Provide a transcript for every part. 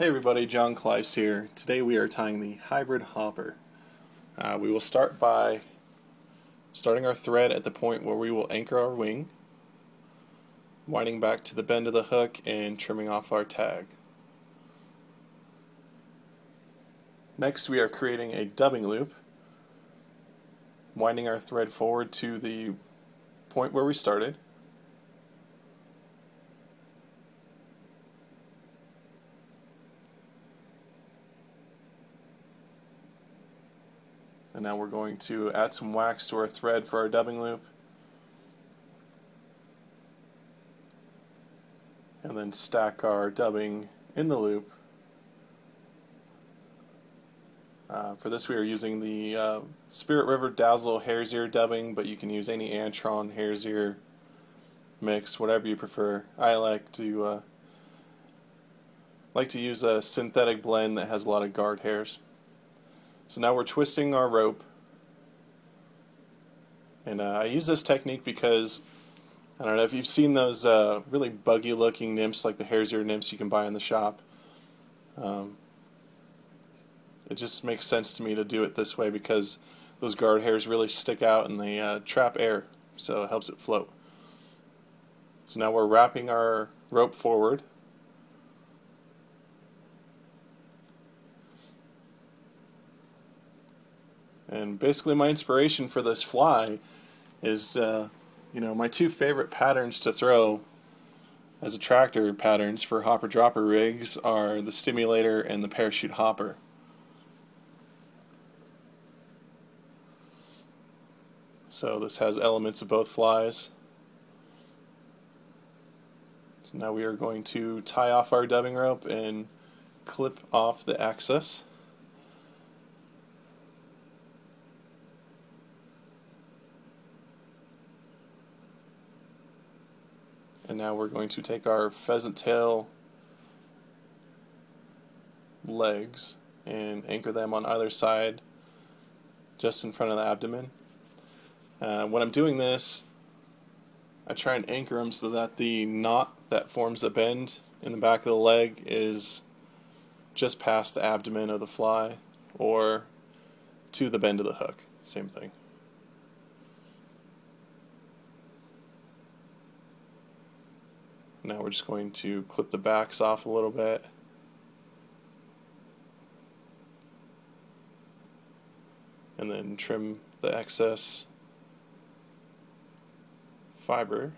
Hey everybody, Jon Kleis here. Today we are tying the hybrid hopper. We will start by starting our thread at the point where we will anchor our wing, winding back to the bend of the hook and trimming off our tag. Next we are creating a dubbing loop, winding our thread forward to the point where we started. And now we're going to add some wax to our thread for our dubbing loop. And then stack our dubbing in the loop. For this we are using the Spirit River Dazzle Hare's Ear dubbing, but you can use any Antron Hare's Ear mix, whatever you prefer. I like to use a synthetic blend that has a lot of guard hairs. So now we're twisting our rope, and I use this technique because I don't know if you've seen those really buggy looking nymphs like the hare's ear nymphs you can buy in the shop. It just makes sense to me to do it this way because those guard hairs really stick out and they trap air, so it helps it float. So now we're wrapping our rope forward. And basically my inspiration for this fly is, my two favorite patterns to throw as attractor patterns for hopper dropper rigs are the stimulator and the parachute hopper. So this has elements of both flies. So now we are going to tie off our dubbing rope and clip off the excess. And now we're going to take our pheasant tail legs and anchor them on either side just in front of the abdomen. When I'm doing this, I try and anchor them so that the knot that forms the bend in the back of the leg is just past the abdomen of the fly or to the bend of the hook. Same thing. Now we're just going to clip the backs off a little bit. And then trim the excess fiber.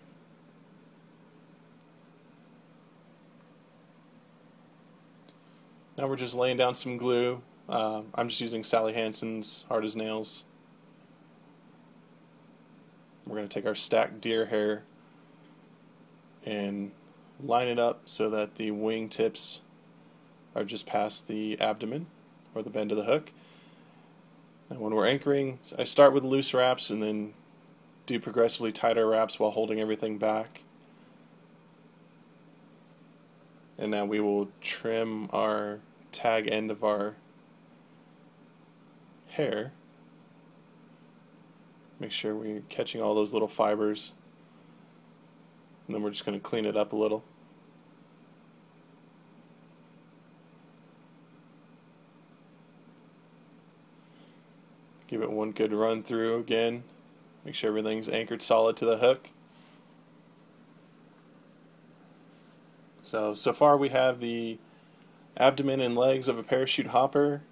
Now we're just laying down some glue. I'm just using Sally Hansen's Hard as Nails. We're going to take our stacked deer hair and line it up so that the wing tips are just past the abdomen or the bend of the hook. And when we're anchoring, I start with loose wraps and then do progressively tighter wraps while holding everything back. And now we will trim our tag end of our hair. Make sure we're catching all those little fibers. And then we're just going to clean it up a little. Give it one good run through again. Make sure everything's anchored solid to the hook. So far we have the abdomen and legs of a parachute hopper,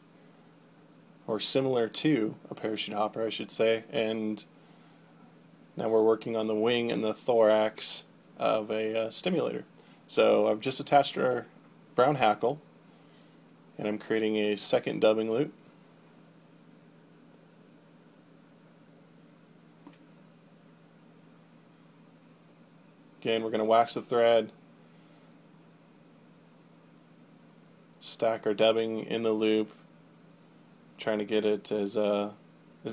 or similar to a parachute hopper I should say, and now we're working on the wing and the thorax of a stimulator. So I've just attached our brown hackle and I'm creating a second dubbing loop. Again, we're going to wax the thread, stack our dubbing in the loop, trying to get it as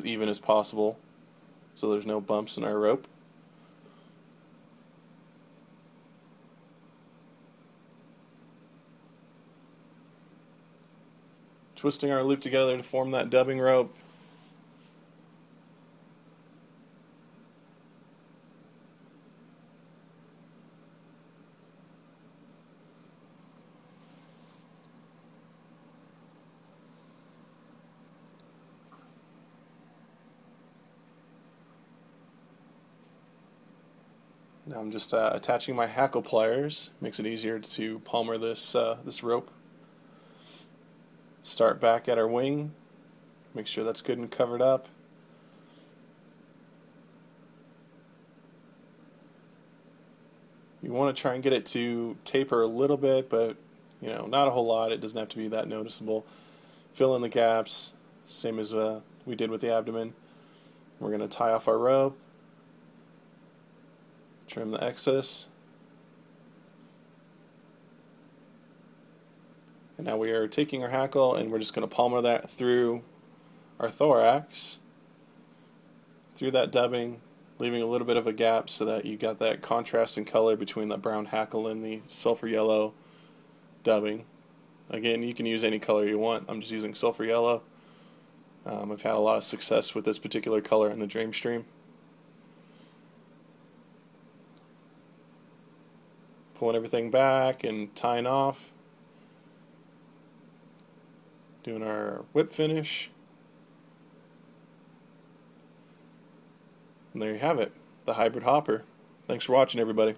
even as possible so there's no bumps in our rope. Twisting our loop together to form that dubbing rope. Now I'm just attaching my hackle pliers. Makes it easier to palmer this rope. Start back at our wing. Make sure that's good and covered up. You want to try and get it to taper a little bit, but not a whole lot. It doesn't have to be that noticeable. Fill in the gaps, same as we did with the abdomen. We're going to tie off our rope, trim the excess, and now we are taking our hackle and we're just going to palmer that through our thorax, through that dubbing, leaving a little bit of a gap so that you got that contrast in color between the brown hackle and the sulfur yellow dubbing. Again, you can use any color you want. I'm just using sulfur yellow. I've had a lot of success with this particular color in the Dreamstream. Pulling everything back and tying off. Doing our whip finish. And there you have it, the hybrid hopper. Thanks for watching, everybody.